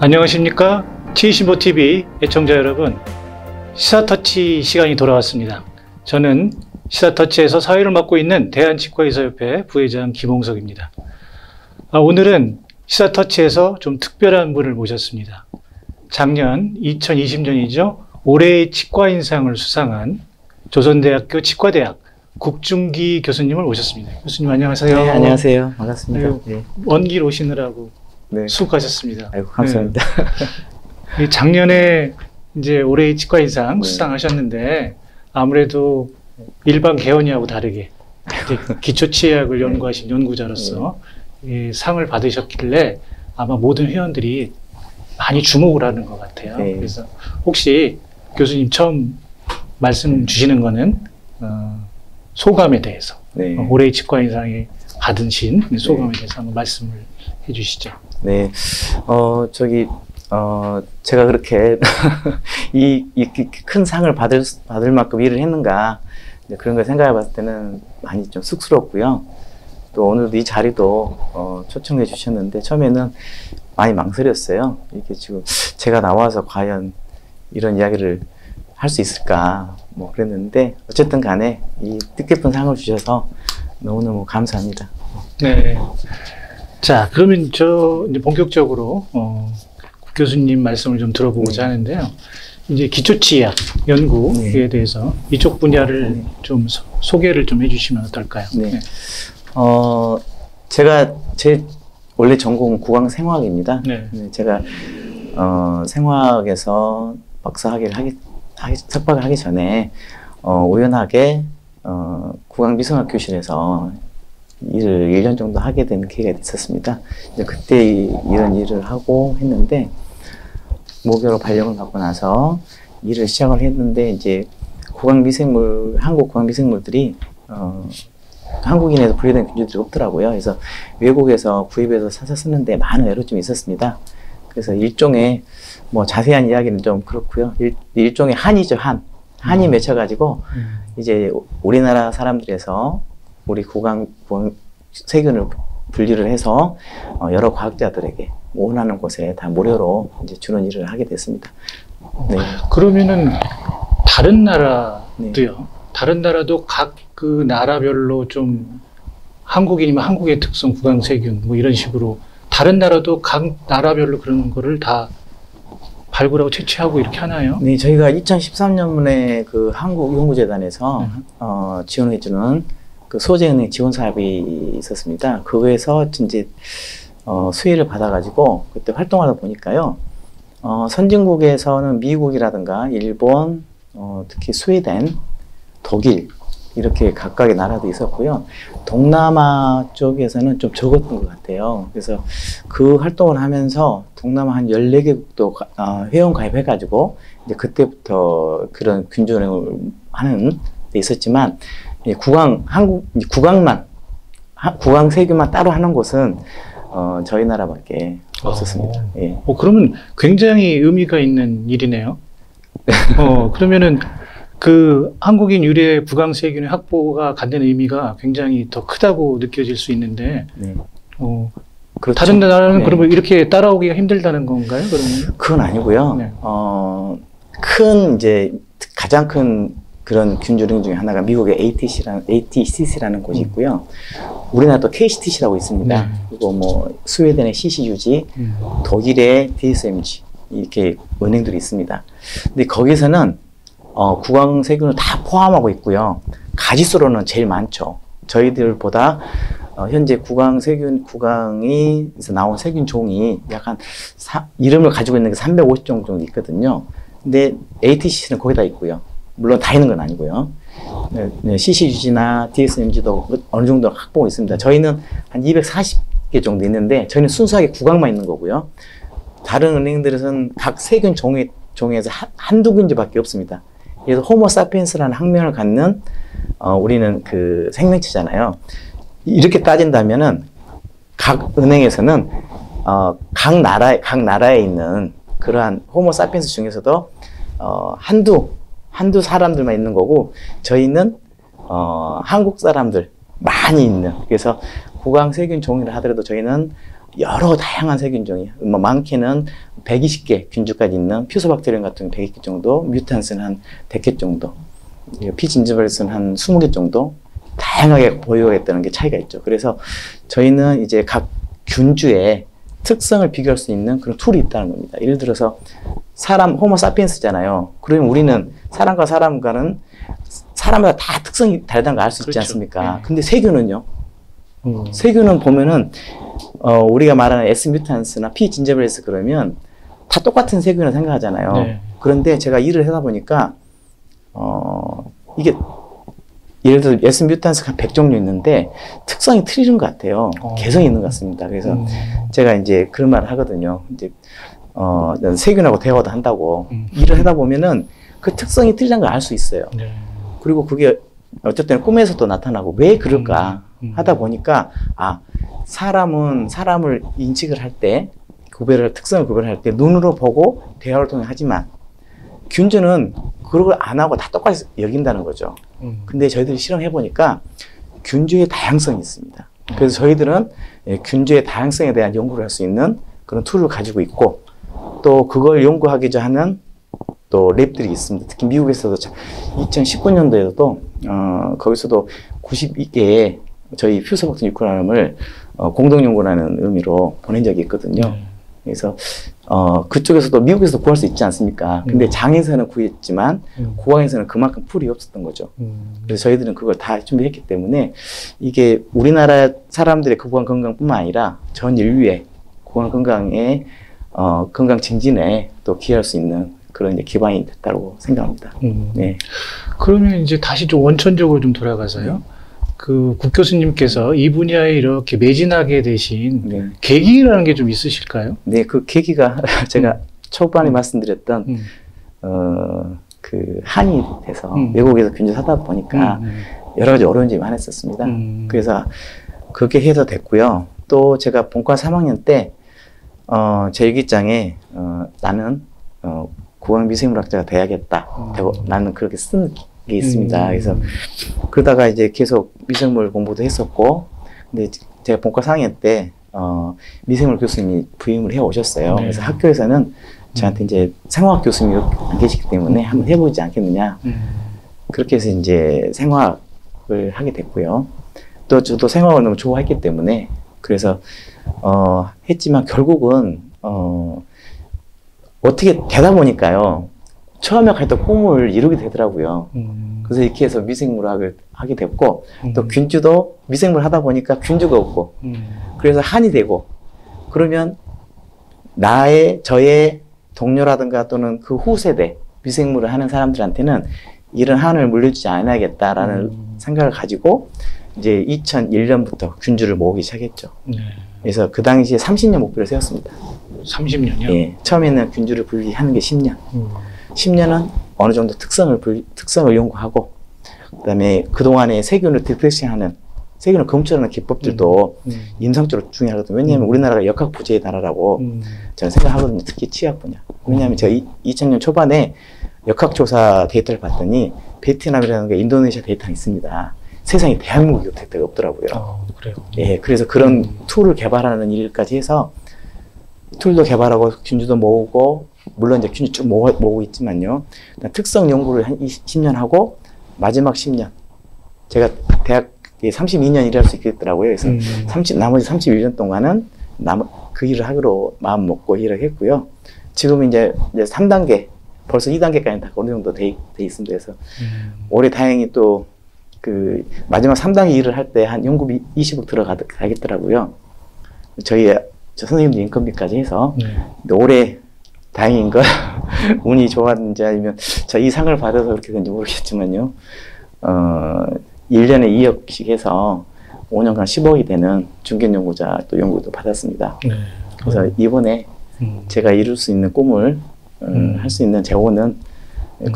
안녕하십니까? 75TV 애청자 여러분, 시사터치 시간이 돌아왔습니다. 저는 시사터치에서 사회를 맡고 있는 대한치과의사협회 부회장 김홍석입니다. 오늘은 시사터치에서 좀 특별한 분을 모셨습니다. 작년 2020년이죠. 올해의 치과인상을 수상한 조선대학교 치과대학 국중기 교수님을 모셨습니다. 교수님 안녕하세요. 네, 안녕하세요. 반갑습니다. 네. 먼 길 오시느라고 네. 수고하셨습니다. 아이고, 감사합니다. 네. 작년에 이제 올해의 치과인상 수상하셨는데 아무래도 일반 개원이하고 다르게 기초치의학을 연구하신 연구자로서 이 상을 받으셨길래 아마 모든 회원들이 많이 주목을 하는 것 같아요. 네. 그래서 혹시 교수님 처음 말씀 주시는 거는 소감에 대해서 올해의 치과인상에 받으신 소감에 대해서 한번 말씀을 해주시죠. 네, 제가 그렇게 이 큰 상을 받을 만큼 일을 했는가 그런 걸 생각해 봤을 때는 많이 좀 쑥스럽고요. 또 오늘도 이 자리도 초청해 주셨는데 처음에는 많이 망설였어요. 이렇게 지금 제가 나와서 과연 이런 이야기를 할 수 있을까 뭐 그랬는데 어쨌든 간에 이 뜻깊은 상을 주셔서 너무너무 감사합니다. 네. 자, 그러면 저 이제 본격적으로 교수님 말씀을 좀 들어보고자 하는데요. 이제 기초치의학 연구에 대해서 이쪽 분야를 좀 소개를 좀 해주시면 어떨까요? 네. 제가 원래 전공은 국왕생화학입니다. 네. 제가 생화학에서 석박을 하기 전에 우연하게 국왕미생학 교실에서 일을 1년 정도 하게 된 기회가 있었습니다. 이제 그때 이런 일을 하고 했는데 모교로 발령을 받고 나서 일을 시작을 했는데 이제 한국 국왕미생물들이 한국인에서 분리된 균주들이 없더라고요. 그래서 외국에서 구입해서 사서 쓰는데 많은 애로점이 있었습니다. 그래서 일종의 뭐 자세한 이야기는 좀 그렇고요. 일종의 한이죠, 한이 맺혀가지고 이제 우리나라 사람들에서 우리 국왕 세균을 분리를 해서 여러 과학자들에게 원하는 곳에 다 무료로 이제 주는 일을 하게 됐습니다. 네. 그러면은 다른 나라도요. 다른 나라도 각 그 나라별로 좀 한국인이면 한국의 특성 국왕세균 뭐 이런 식으로 다른 나라도 각 나라별로 그런 거를 다 발굴하고 채취하고 이렇게 하나요? 네, 저희가 2013년에 그 한국연구재단에서 지원해주는 그 소재은행 지원 사업이 있었습니다. 그거에서 이제 수혜를 받아가지고 그때 활동하다 보니까요. 선진국에서는 미국이라든가 일본, 특히 스웨덴, 독일 이렇게 각각의 나라도 있었고요. 동남아 쪽에서는 좀 적었던 것 같아요. 그래서 그 활동을 하면서 동남아 한 14개국도 회원 가입해가지고 이제 그때부터 그런 균주운행을 하는 데 있었지만 국왕세균만 따로 하는 곳은 저희 나라밖에 없었습니다. 예. 그러면 굉장히 의미가 있는 일이네요. 그러면은 그 한국인 유래 국왕세균의 확보가 갖는 의미가 굉장히 더 크다고 느껴질 수 있는데, 그렇죠. 다른 나라는 그러면 이렇게 따라오기가 힘들다는 건가요? 그러면? 그건 아니고요. 네. 가장 큰 그런 균주령 중에 하나가 미국의 ATCC라는 곳이 있고요. 우리나라도 KCTC라고 있습니다. 네. 그리고 뭐 스웨덴의 CCUG, 독일의 DSMG 이렇게 은행들이 있습니다. 근데 거기서는 국왕세균을 다 포함하고 있고요. 가지수로는 제일 많죠. 저희들보다 현재 국왕이 나온 세균 종이 약간 이름을 가지고 있는 게 350종 정도 있거든요. 근데 ATCC는 거기다 있고요. 물론 다 있는 건 아니고요. CCUG나 DSMG도 어느 정도 확보가 있습니다. 저희는 한 240개 정도 있는데 저희는 순수하게 국왕만 있는 거고요. 다른 은행들에서는 각 세균 종에서 한두 군데밖에 없습니다. 그래서 호모사피엔스라는 학명을 갖는 우리는 그 생명체잖아요. 이렇게 따진다면은 각 은행에서는 각 나라에 있는 그러한 호모사피엔스 중에서도 한두 사람들만 있는 거고 저희는 한국 사람들 많이 있는, 그래서 국왕세균 종이라 하더라도 저희는 여러 다양한 세균종이 뭐 많게는 120개 균주까지 있는 퓨소박테리움 같은 100개 정도, 뮤탄스는 한 100개 정도, 피진저버리스는 한 20개 정도 다양하게 보유했다는 게 차이가 있죠. 그래서 저희는 이제 각 균주의 특성을 비교할 수 있는 그런 툴이 있다는 겁니다. 예를 들어서 사람 호모사피엔스잖아요. 그러면 우리는 사람과 사람과는 사람마다 다 특성이 다르다는 걸 알 수 있지 않습니까? 근데 세균은요. 세균은 보면은 우리가 말하는 S 뮤탄스나 P 진저브레스 그러면 다 똑같은 세균을 생각하잖아요. 네. 그런데 제가 일을 하다 보니까 이게 예를 들어 S 뮤탄스가 한 100종류 있는데 특성이 틀리는 것 같아요. 개성이 있는 것 같습니다. 그래서 제가 이제 그런 말을 하거든요. 이제 세균하고 대화도 한다고 일을 하다 보면은 그 특성이 틀리는 걸 알 수 있어요. 네. 그리고 그게 어쨌든 꿈에서도 나타나고 왜 그럴까 하다 보니까 사람은 사람을 인식을 할 때 특성을 구별할 때 눈으로 보고 대화를 통해 하지만 균주는 그런 걸 안 하고 다 똑같이 여긴다는 거죠. 근데 저희들이 실험해 보니까 균주의 다양성이 있습니다. 그래서 저희들은 균주의 다양성에 대한 연구를 할 수 있는 그런 툴을 가지고 있고 또 그걸 연구하기 하는 또 랩들이 있습니다. 특히 미국에서도 2019년도에도 거기서도 92개의 저희 퓨소박테리움 유크라늄을 공동 연구라는 의미로 보낸 적이 있거든요. 그래서 그쪽에서도 미국에서도 구할 수 있지 않습니까? 근데 장에서는 구했지만 고항에서는 그만큼 풀이 없었던 거죠. 그래서 저희들은 그걸 다 준비했기 때문에 이게 우리나라 사람들의 고관 건강뿐만 아니라 전 인류의 고관 건강에 건강 증진에 또 기여할 수 있는 그런 이제 기반이 됐다고 생각합니다. 네. 그러면 이제 다시 좀 원천적으로 좀 돌아가서요. 그 국 교수님께서 이 분야에 이렇게 매진하게 되신 계기라는 게 좀 있으실까요? 네, 그 계기가 제가 초반에 말씀드렸던 그 한이 돼서 외국에서 균주 사다 보니까 여러 가지 어려운 점이 많았었습니다. 그래서 그렇게 해서 됐고요. 또 제가 본과 3학년 때 제 일기장에 나는 고강미생물학자가 돼야겠다. 나는 그렇게 쓴 게 있습니다. 그래서 그러다가 이제 계속 미생물 공부도 했었고, 근데 제가 본과 4학년 때 미생물 교수님이 부임을 해 오셨어요. 그래서 학교에서는 저한테 이제 생화학 교수님이 안 계시기 때문에 한번 해보지 않겠느냐. 그렇게 해서 이제 생화학을 하게 됐고요. 또 저도 생화학을 너무 좋아했기 때문에 그래서 했지만 결국은 어떻게 되다 보니까요. 처음에 가졌던 꿈을 이루게 되더라고요. 그래서 이렇게 해서 미생물학을 하게 됐고, 또 균주도 미생물 하다 보니까 균주가 없고, 그래서 한이 되고, 그러면 저의 동료라든가 또는 그 후세대 미생물을 하는 사람들한테는 이런 한을 물려주지 않아야겠다라는 생각을 가지고, 이제 2001년부터 균주를 모으기 시작했죠. 그래서 그 당시에 30년 목표를 세웠습니다. 30년이요? 예. 처음에는 균주를 분리하는 게 10년. 10년은 어느 정도 특성을 연구하고, 그 다음에 그동안에 세균을 디텍션하는, 세균을 검출하는 기법들도 임상적으로 중요하거든요. 왜냐하면 우리나라가 역학부재의 나라라고 저는 생각하거든요. 특히 치약 분야. 왜냐하면 제가 2000년 초반에 역학조사 데이터를 봤더니 베트남이라는 게 인도네시아 데이터가 있습니다. 세상에 대한민국 데이터가 없더라고요. 그래요? 예, 그래서 그런 툴을 개발하는 일까지 해서 툴도 개발하고 균주도 모으고, 물론 이제 균주 쭉 모으고 있지만요. 특성 연구를 한 10년 하고, 마지막 10년. 제가 대학 32년 일할 수 있겠더라고요. 그래서 나머지 31년 동안은 그 일을 하기로 마음 먹고 일을 했고요. 지금 이제 3단계, 벌써 2단계까지 다 어느 정도 돼 있습니다. 그래서 올해 다행히 또 그 마지막 3단계 일을 할 때 한 연구비 20억 들어가겠더라고요. 저 선생님도 인건비까지 해서. 근데 올해 다행인 걸 운이 좋았는지 아니면 이 상을 받아서 그렇게 된지 모르겠지만요. 1년에 2억씩 해서 5년간 10억이 되는 중견 연구자 또 연구도 받았습니다. 그래서 이번에 제가 이룰 수 있는 꿈을 할 수 있는 재원은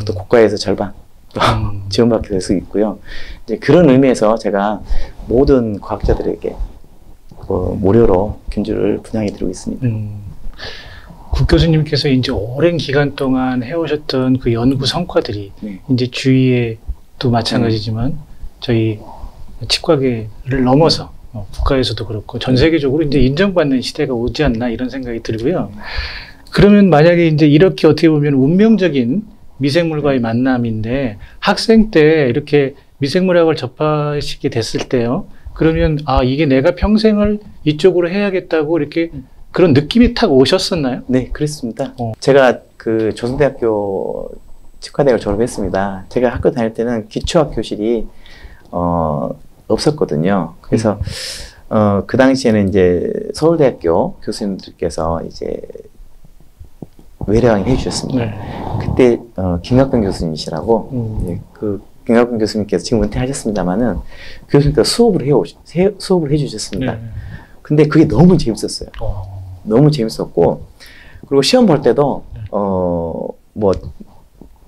또 국가에서 절반 또 지원받게 될 수 있고요. 이제 그런 의미에서 제가 모든 과학자들에게 무료로 균주를 분양해 드리고 있습니다. 국 교수님께서 이제 오랜 기간 동안 해오셨던 그 연구 성과들이 이제 주위에도 마찬가지지만 저희 치과계를 넘어서 국가에서도 그렇고 전 세계적으로 이제 인정받는 시대가 오지 않나 이런 생각이 들고요. 그러면 만약에 이제 이렇게 어떻게 보면 운명적인 미생물과의 만남인데 학생 때 이렇게 미생물학을 접하시게 됐을 때요. 그러면 아 이게 내가 평생을 이쪽으로 해야겠다고 이렇게 그런 느낌이 탁 오셨었나요? 네, 그랬습니다. 제가 그 조선대학교 치과대학을 졸업했습니다. 제가 학교 다닐 때는 기초학교실이 없었거든요. 그래서 그 당시에는 이제 서울대학교 교수님들께서 이제 외래왕이 해주셨습니다. 네. 그때 김학병 교수님이시라고 그 김학병 교수님께서 지금 은퇴하셨습니다만은 교수님께서 수업을 해주셨습니다. 네. 근데 그게 너무 재밌었어요. 너무 재밌었고 그리고 시험 볼 때도 뭐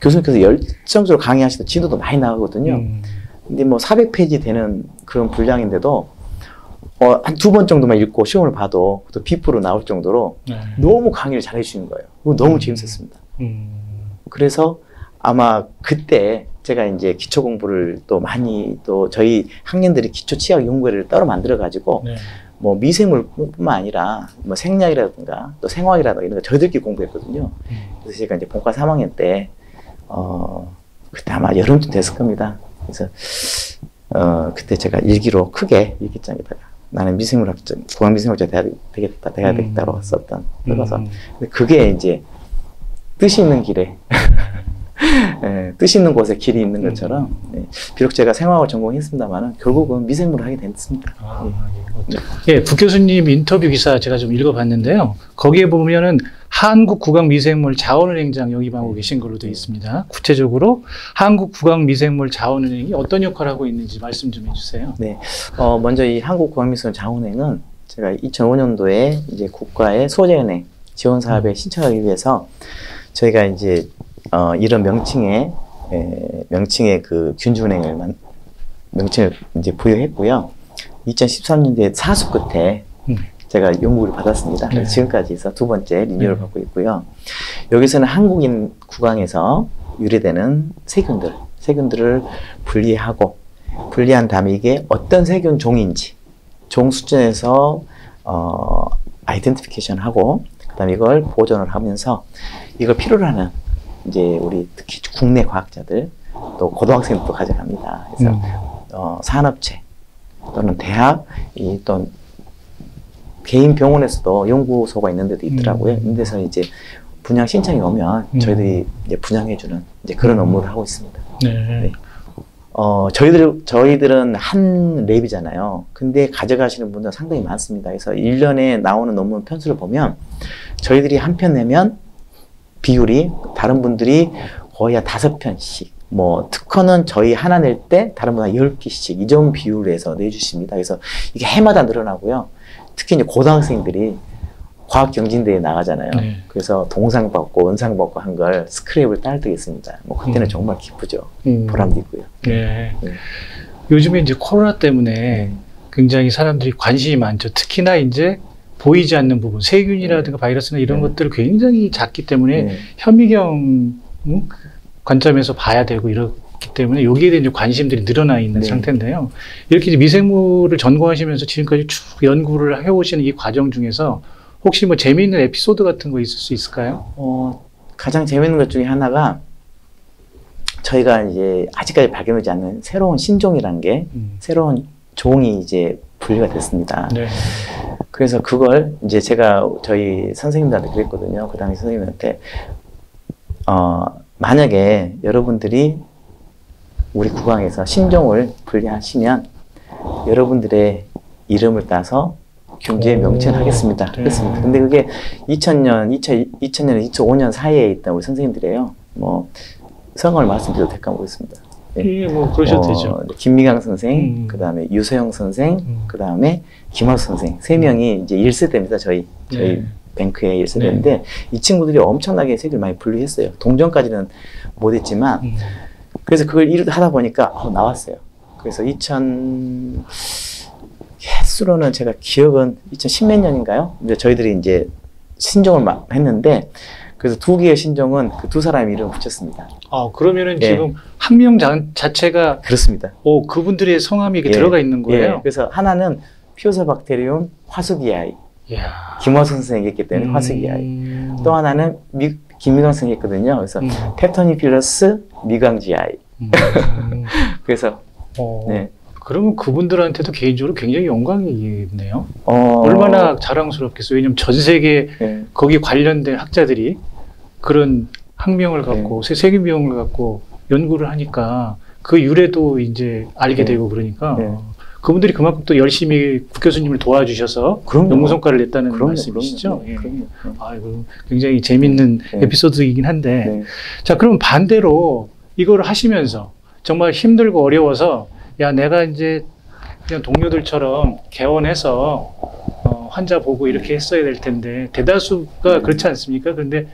교수님께서 열정적으로 강의하시던 진도도 많이 나가거든요. 근데 뭐 400페이지 되는 그런 분량인데도 한 2번 정도만 읽고 시험을 봐도 또 비프로 나올 정도로 네. 너무 강의를 잘 해주시는 거예요. 그거 너무 재밌었습니다. 그래서 아마 그때 제가 이제 기초 공부를 또 많이 또 저희 학년들이 기초 치약 연구회를 따로 만들어 가지고 네. 뭐 미생물뿐만 아니라 뭐 생약이라든가 또 생화학이라든가 이런 거 저희들끼리 공부했거든요. 그래서 제가 이제 본과 3학년 때 그때 아마 여름쯤 됐을 겁니다. 그래서 그때 제가 일기로 크게 일기장에다가 나는 미생물학자, 국악미생물학자 돼야 되겠다고 썼던 써서 그게 이제 뜻이 있는 길에 네, 뜻 있는 곳에 길이 있는 것처럼 네, 비록 제가 생화학을 전공했습니다만 결국은 미생물을 하게 됐습니다. 예, 부 교수님 인터뷰 기사 제가 좀 읽어봤는데요. 거기에 보면은 한국국악미생물 자원은행장 영입하고 계신 걸로 되어 있습니다. 구체적으로 한국국악미생물 자원은행이 어떤 역할을 하고 있는지 말씀 좀 해주세요. 네, 먼저 이 한국국악미생물 자원은행은 제가 2005년도에 이제 국가의 소재은행 지원 사업에 신청하기 위해서 저희가 이제 이런 명칭의 그 균주은행을 명칭을 이제 부여했고요. 2013년도에 사수 끝에 제가 연구를 받았습니다. 네. 지금까지 해서 2번째 리뉴얼을 받고 있고요. 여기서는 한국인 국왕에서 유래되는 세균들을 분리하고 분리한 다음에 이게 어떤 세균 종인지 종 수준에서 아이덴티피케이션 하고 그다음에 이걸 보존을 하면서 이걸 필요로 하는 이제 우리 특히 국내 과학자들 또 고등학생들도 가져갑니다. 그래서 산업체 또는 대학 또 개인 병원에서도 연구소가 있는 데도 있더라고요. 이런 데서 이제 분양 신청이 오면 저희들이 이제 분양해주는 이제 그런 업무를 하고 있습니다. 네. 네. 저희들은 한 랩이잖아요. 근데 가져가시는 분들 상당히 많습니다. 그래서 1년에 나오는 논문 편수를 보면 저희들이 한 편 내면 비율이 다른 분들이 거의 한 5편씩 뭐 특허는 저희 하나 낼 때 다른 분 한 10개씩 이 정도 비율로 해서 내주십니다. 그래서 이게 해마다 늘어나고요. 특히 이제 고등학생들이 과학경진대회에 나가잖아요. 네. 그래서 동상 받고 은상 받고 한 걸 스크랩을 딸 때가 있습니다. 뭐 그때는 정말 기쁘죠. 보람도 있고요. 네. 네. 요즘에 이제 코로나 때문에 굉장히 사람들이 관심이 많죠. 특히나 이제 보이지 않는 부분, 세균이라든가 바이러스나 이런 것들을 굉장히 작기 때문에 현미경 관점에서 봐야 되고 이렇기 때문에 여기에 대한 이제 관심들이 늘어나 있는 상태인데요. 이렇게 이제 미생물을 전공하시면서 지금까지 쭉 연구를 해오시는 이 과정 중에서 혹시 뭐 재미있는 에피소드 같은 거 있을 수 있을까요? 가장 재미있는 것 중에 하나가 저희가 이제 아직까지 발견되지 않는 새로운 신종이라는 게 새로운 종이 이제 분리가 됐습니다. 네. 그래서 그걸 이제 제가 저희 선생님들한테 그랬거든요. 그 당시 선생님한테 만약에 여러분들이 우리 국왕에서 신종을 분리하시면 여러분들의 이름을 따서 경제에 명칭하겠습니다. 그랬습니다. 근데 그게 2000년에서 2005년 사이에 있던 우리 선생님들이에요. 뭐 성함을 말씀드려도 될까 모르겠습니다. 예, 뭐 그러셔도 되죠. 김미강 선생, 그 다음에 유서영 선생, 그 다음에 김학수 선생 3명이 이제 1세대입니다. 저희 뱅크의 1세대인데 이 친구들이 엄청나게 세계를 많이 분리했어요. 동전까지는 못했지만 그래서 그걸 일을 하다 보니까 나왔어요. 그래서 횟수로는 제가 기억은 2010몇 년인가요? 근데 저희들이 이제 신종을 막 했는데 그래서 2개의 신종은 그 2사람 이름을 붙였습니다. 그러면은 지금 학명 자체가 그렇습니다. 그분들의 성함이 이렇게 들어가 있는 거예요? 그래서 하나는 피오사박테리움 화수기아이. 이야. 김화수 선생이 했기 때문에 화수기아이. 또 하나는 김미강 선생이 했거든요. 그래서 테토니필러스 미강지아이. 그래서 네. 그러면 그분들한테도 개인적으로 굉장히 영광이겠네요. 얼마나 자랑스럽겠어요. 왜냐면 전 세계 네. 거기 관련된 학자들이 그런 학명을 갖고 네. 세계명을 갖고 연구를 하니까 그 유래도 이제 알게 네. 되고 그러니까 네. 그분들이 그만큼 또 열심히 국 교수님을 도와주셔서 그럼요. 연구 성과를 냈다는 그럼요. 말씀이시죠? 그럼요. 예. 그럼요. 아이고, 굉장히 재밌는 네. 에피소드이긴 한데 네. 자, 그럼 반대로 이걸 하시면서 정말 힘들고 어려워서 야, 내가 이제 그냥 동료들처럼 개원해서 환자 보고 이렇게 했어야 될 텐데 대다수가 그렇지 않습니까? 그런데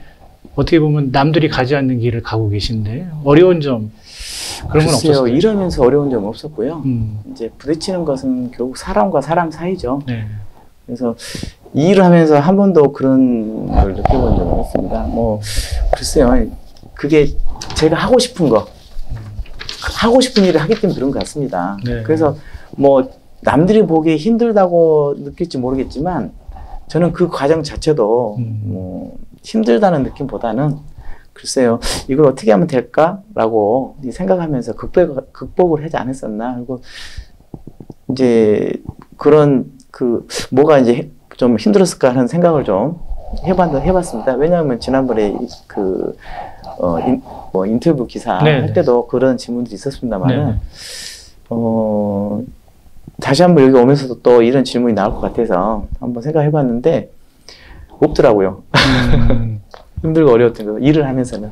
어떻게 보면 남들이 가지 않는 길을 가고 계신데 어려운 점 그런 건 글쎄요, 없었어요? 일하면서 어려운 점은 없었고요. 이제 부딪히는 것은 결국 사람과 사람 사이죠. 네. 그래서 이 일을 하면서 한 번도 그런 걸 느껴본 적은 없습니다. 뭐 글쎄요, 그게 제가 하고 싶은 거, 하고 싶은 일을 하기 때문에 그런 것 같습니다. 네. 그래서 뭐 남들이 보기에 힘들다고 느낄지 모르겠지만 저는 그 과정 자체도 뭐 힘들다는 느낌보다는 글쎄요, 이걸 어떻게 하면 될까라고 생각하면서 극복을 하지 않았었나. 그리고 이제 그런 뭐가 이제 좀 힘들었을까 하는 생각을 좀 해봤습니다. 왜냐하면 지난번에 인터뷰 기사 네네. 할 때도 그런 질문들이 있었습니다만은, 네네. 다시 한번 여기 오면서도 또 이런 질문이 나올 것 같아서 한번 생각해봤는데, 없더라고요. 힘들고 어려웠던 거, 일을 하면서는.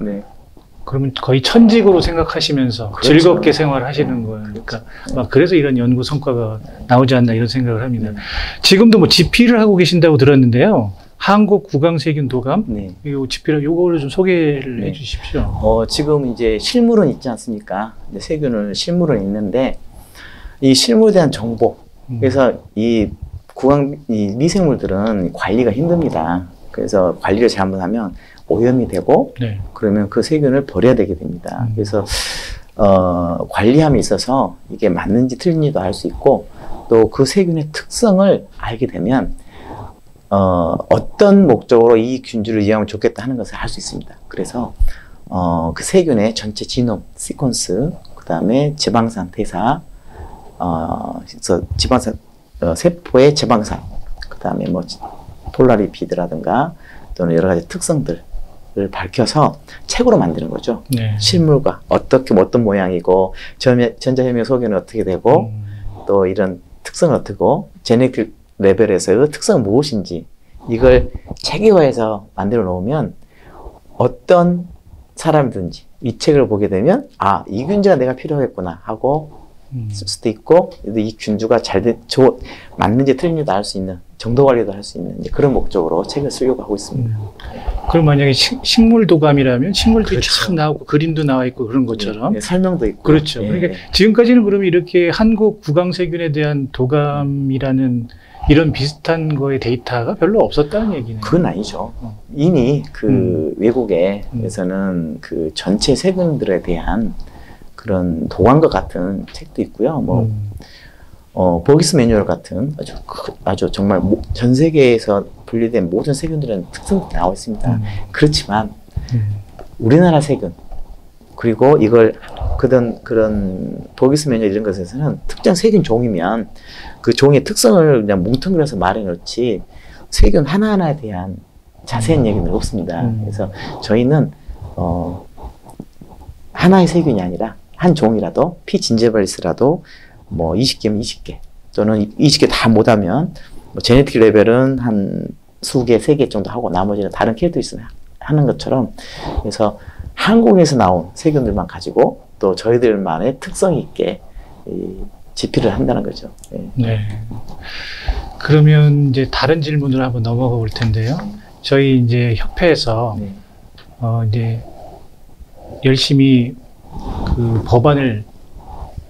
네. 그러면 거의 천직으로 생각하시면서 그렇죠. 즐겁게 생활하시는 거예요. 그러니까 막 그래서 이런 연구 성과가 나오지 않나 이런 생각을 합니다. 지금도 뭐 집필을 하고 계신다고 들었는데요. 한국 구강세균 도감 네. 이 집필 요거를 좀 소개를 네. 해주십시오. 지금 이제 실물은 있지 않습니까? 이제 세균을 실물은 있는데 이 실물에 대한 정보. 그래서 이 미생물들은 관리가 힘듭니다. 그래서 관리를 잘못하면 오염이 되고 네. 그러면 그 세균을 버려야 되게 됩니다. 그래서 관리함에 있어서 이게 맞는지 틀린지도 알 수 있고 또 그 세균의 특성을 알게 되면 어떤 목적으로 이 균주를 이용하면 좋겠다 하는 것을 알 수 있습니다. 그래서 그 세균의 전체 지놈, 시퀀스, 그 다음에 지방산 대사, 그래서 지방산 세포의 지방산, 그 다음에 뭐 폴라리피드라든가 또는 여러 가지 특성들을 밝혀서 책으로 만드는 거죠. 네. 실물과 어떤 모양이고 전자현미경 소견은 어떻게 되고 또 이런 특성은 어떻고 제네틱 레벨에서의 특성은 무엇인지 이걸 체계화해서 만들어 놓으면 어떤 사람이든지 이 책을 보게 되면 이 균주가 내가 필요하겠구나 하고 쓸 수도 있고 이 균주가 맞는지 틀린지도 알 수 있는 정도 관리도 할 수 있는 그런 목적으로 책을 쓰려고 하고 있습니다. 그럼 만약에 식물 도감이라면 식물들이 그렇죠. 참 나오고 그림도 나와 있고 그런 것처럼 네, 설명도 있고 그렇죠. 네. 그러니까 지금까지는 그러면 이렇게 한국 구강세균에 대한 도감이라는 이런 비슷한 거의 데이터가 별로 없었다는 얘기네요. 그건 아니죠. 이미 외국에서는 그 전체 세균들에 대한 그런 도감과 같은 책도 있고요. 버기스 매뉴얼 같은 아주 정말 전 세계에서 분리된 모든 세균들은 특성이 나와 있습니다. 그렇지만 우리나라 세균 그리고 이걸 그런 버기스 매뉴얼 이런 것에서는 특정 세균 종이면 그 종의 특성을 그냥 뭉텅그려서 말해놓지 세균 하나하나에 대한 자세한 얘기는 없습니다. 그래서 저희는 하나의 세균이 아니라 한 종이라도 피진제바리스라도 뭐 20개면 20개 또는 20개 다 못하면 뭐 제네틱 레벨은 한 수개, 3개 정도 하고 나머지는 다른 캐릭터 하는 것처럼 그래서 한국에서 나온 세균들만 가지고 또 저희들만의 특성 있게 집필을 한다는 거죠. 네. 네. 그러면 이제 다른 질문으로 한번 넘어가 볼 텐데요. 저희 이제 협회에서 네. 이제 열심히 그 법안을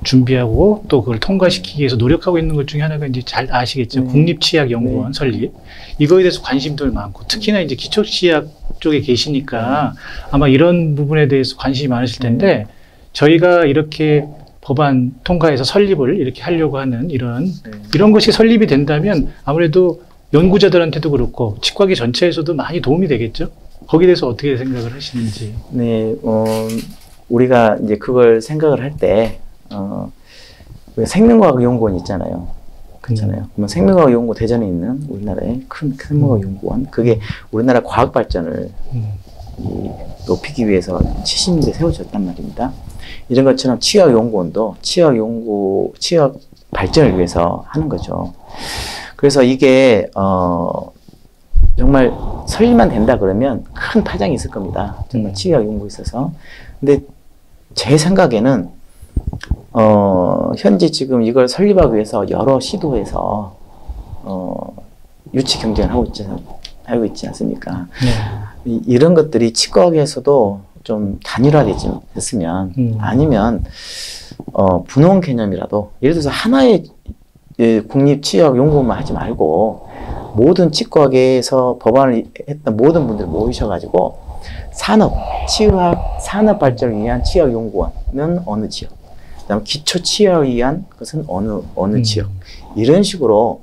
준비하고 또 그걸 통과시키기 위해서 노력하고 있는 것 중에 하나가 이제 잘 아시겠죠. 국립치약연구원 설립. 이거에 대해서 관심도 많고 특히나 이제 기초치약 쪽에 계시니까 아마 이런 부분에 대해서 관심이 많으실 텐데 저희가 이렇게 법안 통과해서 설립을 이렇게 하려고 하는 이런 네. 이런 것이 설립이 된다면 아무래도 연구자들한테도 그렇고 치과계 전체에서도 많이 도움이 되겠죠. 거기에 대해서 어떻게 생각을 하시는지. 네, 우리가 이제 그걸 생각을 할 때, 왜 생명과학연구원 있잖아요. 그렇잖아요. 그러면 생명과학연구 대전에 있는 우리나라의 큰 생명과학연구원, 그게 우리나라 과학 발전을 높이기 위해서 70년대 세워졌단 말입니다. 이런 것처럼 치의학연구원도 치의학 발전을 위해서 하는 거죠. 그래서 이게 정말 설립만 된다 그러면 큰 파장이 있을 겁니다. 정말 치의학 연구에 있어서. 근데 제 생각에는 현재 지금 이걸 설립하기 위해서 여러 시도에서 유치 경쟁을 하고 있지 않습니까? 네. 이런 것들이 치과학에서도 좀 단일화됐으면 아니면 분원 개념이라도 예를 들어서 하나의 국립치의학연구원만 하지 말고 모든 치과학에서 법안을 했던 모든 분들 모이셔가지고 치의학 산업 발전을 위한 치의학연구원은 어느 지역, 그다음 기초치의학을 위한 것은 어느 지역, 이런 식으로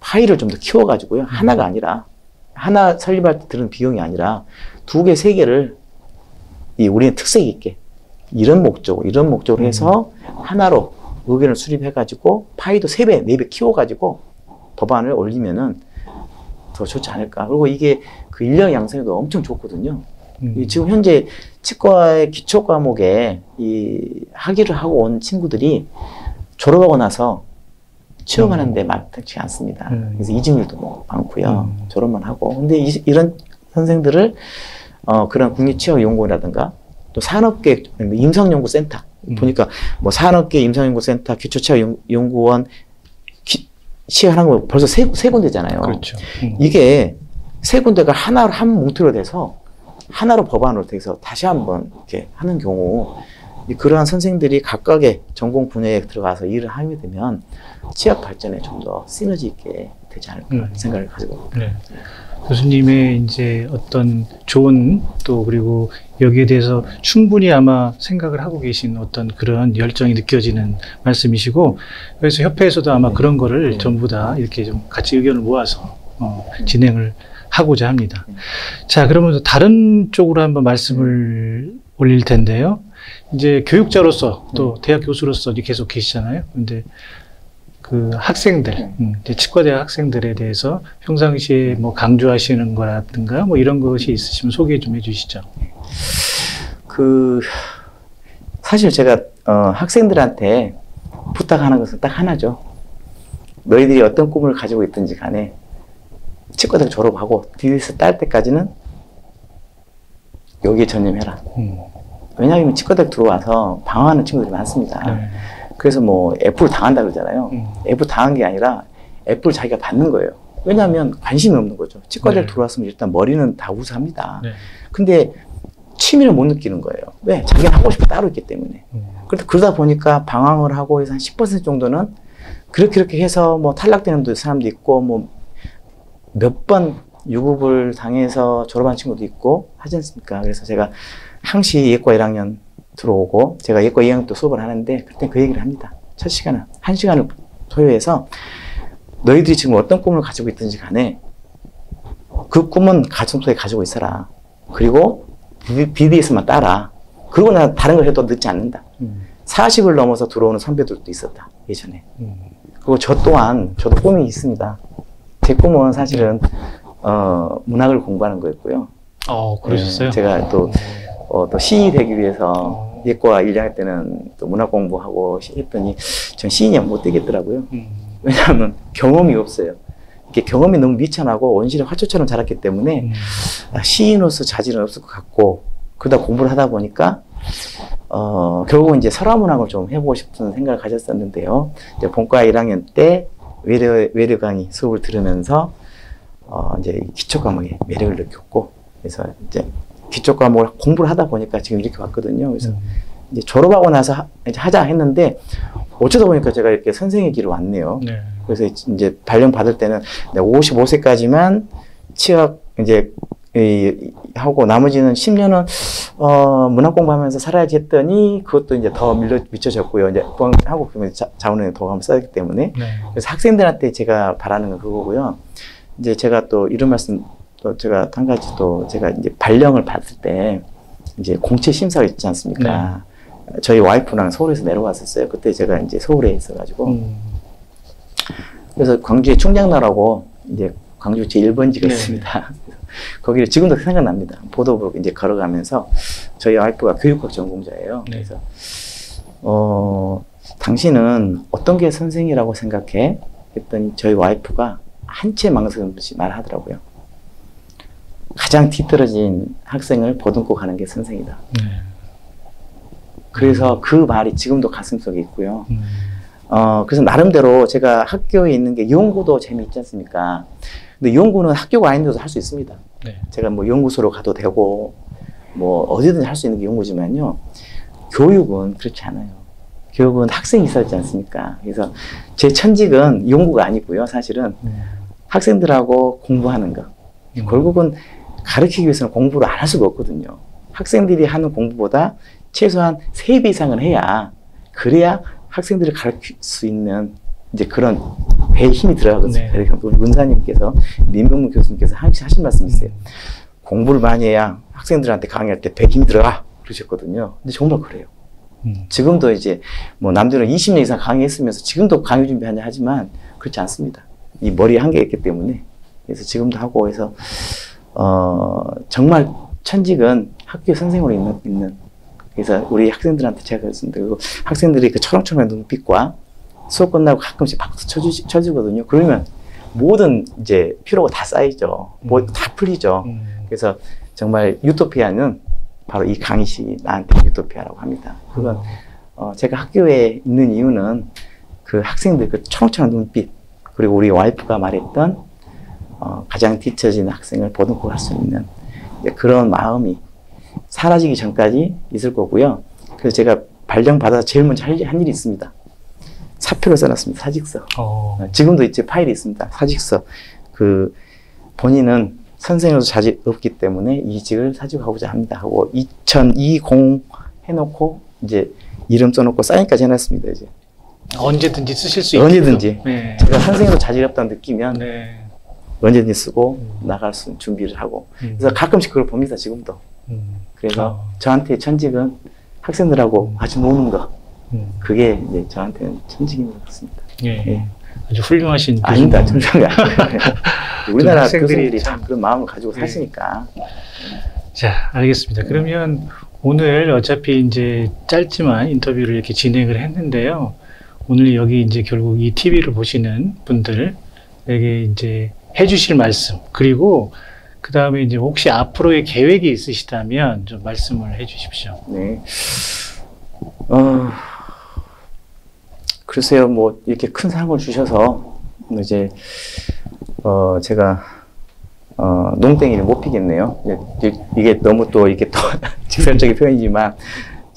파일을 좀 더 키워가지고요. 하나가 아니라 하나 설립할 때 드는 비용이 아니라 2개, 3개를 우리는 특색 있게 이런 목적으로 해서 하나로 의견을 수립해가지고 파이도 3배, 4배 키워가지고 법안을 올리면은 더 좋지 않을까. 그리고 이게 그 인력 양성에도 엄청 좋거든요. 지금 현재 치과의 기초 과목에 학위를 하고 온 친구들이 졸업하고 나서 취업하는데 많지 않습니다. 그래서 이직률도 많고요. 졸업만 하고. 근데 이런 선생들을 그런 국립치의학연구원이라든가 또 산업계 임상연구센터 보니까 뭐 산업계 임상연구센터, 기초치의학연구원, 치의하는 거 벌써 세 군데잖아요. 그렇죠. 이게 세 군데가 하나로 한 뭉틀어 돼서 하나로 법안으로 돼서 다시 한번 이렇게 하는 경우 그러한 선생들이 각각의 전공 분야에 들어가서 일을 하게 되면 치약 발전에 좀 더 시너지 있게 되지 않을까 생각을 가지고. 네. 교수님의 이제 어떤 좋은 또 그리고 여기에 대해서 충분히 아마 생각을 하고 계신 어떤 그런 열정이 느껴지는 말씀이시고, 그래서 협회에서도 아마 그런 거를 전부 다 이렇게 좀 같이 의견을 모아서 진행을 하고자 합니다. 자, 그러면 다른 쪽으로 한번 말씀을 올릴 텐데요. 이제 교육자로서 또 대학 교수로서 계속 계시잖아요. 근데 그 학생들, 이제 치과대학 학생들에 대해서 평상시에 뭐 강조하시는 거라든가 뭐 이런 것이 있으시면 소개 좀 해주시죠. 사실 제가 학생들한테 부탁하는 것은 딱 하나죠. 너희들이 어떤 꿈을 가지고 있든지 간에 치과대학 졸업하고 DDS 딸 때까지는 여기에 전념해라. 왜냐하면 치과대학 들어와서 방황하는 친구들이 많습니다. 네. 그래서 뭐 F를 당한다 그러잖아요. F 당한 게 아니라 F를 자기가 받는 거예요. 왜냐하면 관심이 없는 거죠. 치과대학 들어왔으면 일단 머리는 다 우수합니다. 네. 근데 취미를 못 느끼는 거예요. 왜? 자기가 하고 싶은 게 따로 있기 때문에. 그러다 보니까 방황을 하고 해서 한 10% 정도는 그렇게 해서 뭐 탈락되는 사람도 있고 뭐 몇 번 유급을 당해서 졸업한 친구도 있고 하지 않습니까? 그래서 제가 항시 예과 1학년 들어오고 제가 예과 2학년 또 수업을 하는데 그때 그 얘기를 합니다. 첫 시간은 1시간을 소요해서 너희들이 지금 어떤 꿈을 가지고 있든지 간에 그 꿈은 가슴속에 가지고 있어라. 그리고 BDS만 따라. 그러고 나 다른 걸 해도 늦지 않는다. 40을 넘어서 들어오는 선배들도 있었다. 예전에. 그리고 저도 꿈이 있습니다. 제 꿈은 사실은 문학을 공부하는 거였고요. 그러셨어요? 네, 제가 또 시인이 되기 위해서 예과 1학년 때는 또 문학 공부하고 했더니 전 시인이 못 되겠더라고요. 왜냐하면 경험이 없어요. 이렇게 경험이 너무 미천하고 원시의 화초처럼 자랐기 때문에 시인으로서 자질은 없을 것 같고 그러다 공부를 하다 보니까 결국은 이제 설화문학을 좀 해보고 싶은 생각을 가졌었는데요. 이제 본과 1학년 때 외래 강의 수업을 들으면서 이제 기초 과목에 매력을 느꼈고 그래서 이제 기초 과목을 공부를 하다 보니까 지금 이렇게 왔거든요. 그래서 이제 졸업하고 나서 이제 하자 했는데 어쩌다 보니까 제가 이렇게 선생의 길을 왔네요. 그래서 이제 발령 받을 때는 55세까지만 치약 이제 하고 나머지는 10년은 문학 공부하면서 살아야지 했더니 그것도 이제 더 미쳐졌고요. 이제 하고 그러면 자원을 더 한번 써야 하기 때문에. 네. 그래서 학생들한테 제가 바라는 건 그거고요. 이제 제가 또 이런 말씀 또 제가 한 가지 또 제가 이제 발령을 받을 때 이제 공채 심사가 있지 않습니까? 네. 저희 와이프랑 서울에서 내려왔었어요. 그때 제가 이제 서울에 있어가지고. 그래서 광주에 충장로라고 이제 광주 제1번지가 네. 있습니다. 거기를 지금도 생각납니다. 보도부로 이제 걸어가면서 저희 와이프가 교육학 전공자예요. 네. 그래서 당신은 어떤 게 선생이라고 생각해? 했더니 저희 와이프가 한채 망설임 없이 말하더라고요. 가장 뒤떨어진 학생을 보듬고 가는 게 선생이다. 네. 그래서 그 말이 지금도 가슴속에 있고요. 그래서 나름대로 제가 학교에 있는 게 연구도 재미있지 않습니까? 근데 연구는 학교가 아닌데도 할 수 있습니다. 네. 제가 뭐 연구소로 가도 되고, 뭐 어디든지 할 수 있는 게 연구지만요. 교육은 그렇지 않아요. 교육은 학생이 있었지 않습니까? 그래서 제 천직은 연구가 아니고요. 사실은 학생들하고 공부하는 거. 결국은 가르치기 위해서는 공부를 안 할 수가 없거든요. 학생들이 하는 공부보다 최소한 3배 이상은 해야, 그래야 학생들을 가르칠 수 있는 이제 그런 배에 힘이 들어가거든요. 네. 우리 문사님께서, 민병무 교수님께서 항상 하신 말씀이 있어요. 공부를 많이 해야 학생들한테 강의할 때 배에 힘이 들어가. 그러셨거든요. 근데 정말 그래요. 지금도 이제 뭐 남들은 20년 이상 강의했으면서 지금도 강의 준비하냐 하지만 그렇지 않습니다. 이 머리에 한계가 있기 때문에. 그래서 지금도 하고 해서 정말 천직은 학교 선생으로 있는 그래서 우리 학생들한테 제가 그랬습니다. 그리고 학생들이 그 초롱초롱한 눈빛과 수업 끝나고 가끔씩 박수 쳐주거든요. 그러면 모든 이제 피로가 다 쌓이죠. 뭐 다 풀리죠. 그래서 정말 유토피아는 바로 이 강의시 나한테 유토피아라고 합니다. 그건 제가 학교에 있는 이유는 그 학생들 그 초롱초롱한 눈빛 그리고 우리 와이프가 말했던 가장 뒤처진 학생을 보듬고 갈 수 있는 그런 마음이 사라지기 전까지 있을 거고요. 그래서 제가 발령 받아서 제일 먼저 한 일이 있습니다. 사표를 써놨습니다. 사직서. 지금도 이제 파일이 있습니다. 사직서. 그 본인은 선생으로서 자질 없기 때문에 이직을 사직하고자 합니다. 하고 2020 해놓고 이제 이름 써놓고 사인까지 해놨습니다. 이제 언제든지 쓰실 수 있게. 언제든지. 네. 제가 선생으로 자질 없다고 느끼면 네. 언제든지 쓰고 나갈 수 준비를 하고. 그래서 가끔씩 그걸 봅니다. 지금도. 그래서 저한테 천직은 학생들하고 같이 노는 거. 그게 이제 저한테는 천직인 것 같습니다. 예. 예. 아주 훌륭하신. 아닙니다. 천직이 아니에요. 우리나라 학생들이 교수들이 참 그런 마음을 가지고 사시니까. 자, 알겠습니다. 그러면 오늘 어차피 이제 짧지만 인터뷰를 이렇게 진행을 했는데요. 오늘 여기 이제 결국 이 TV를 보시는 분들에게 이제 해주실 말씀, 그리고 그 다음에 이제 혹시 앞으로의 계획이 있으시다면 좀 말씀을 해 주십시오. 네. 글쎄요, 뭐, 이렇게 큰 상을 주셔서, 이제, 제가, 농땡이를 못 피겠네요. 이게 너무 또, 이게 또, 직설적인 표현이지만,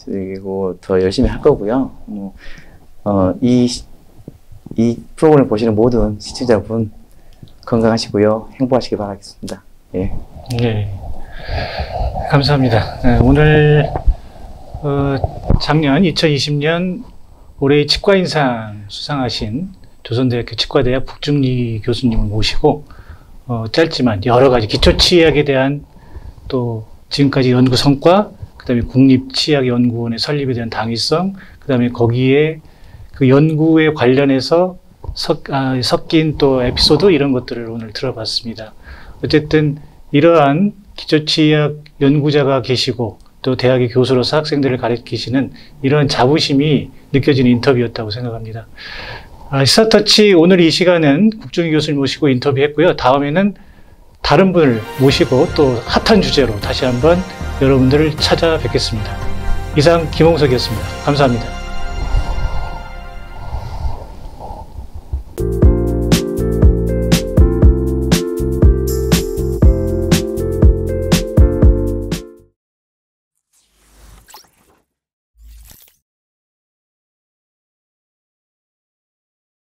그리고 더 열심히 할 거고요. 뭐, 이 프로그램을 보시는 모든 시청자분, 건강하시고요. 행복하시길 바라겠습니다. 예. 네. 감사합니다. 네, 오늘, 작년 2020년 올해의 치과인상 수상하신 조선대학교 치과대학 북중리 교수님을 모시고 짧지만 여러 가지 기초치의학에 대한 또 지금까지 연구 성과, 그 다음에 국립치의학연구원의 설립에 대한 당위성, 그 다음에 거기에 그 연구에 관련해서 섞인 또 에피소드 이런 것들을 오늘 들어봤습니다. 어쨌든 이러한 기초치의학 연구자가 계시고 또 대학의 교수로서 학생들을 가르치시는 이런 자부심이 느껴지는 인터뷰였다고 생각합니다. 시사터치 오늘 이 시간은 국중희 교수님 모시고 인터뷰했고요. 다음에는 다른 분을 모시고 또 핫한 주제로 다시 한번 여러분들을 찾아뵙겠습니다. 이상 김홍석이었습니다. 감사합니다.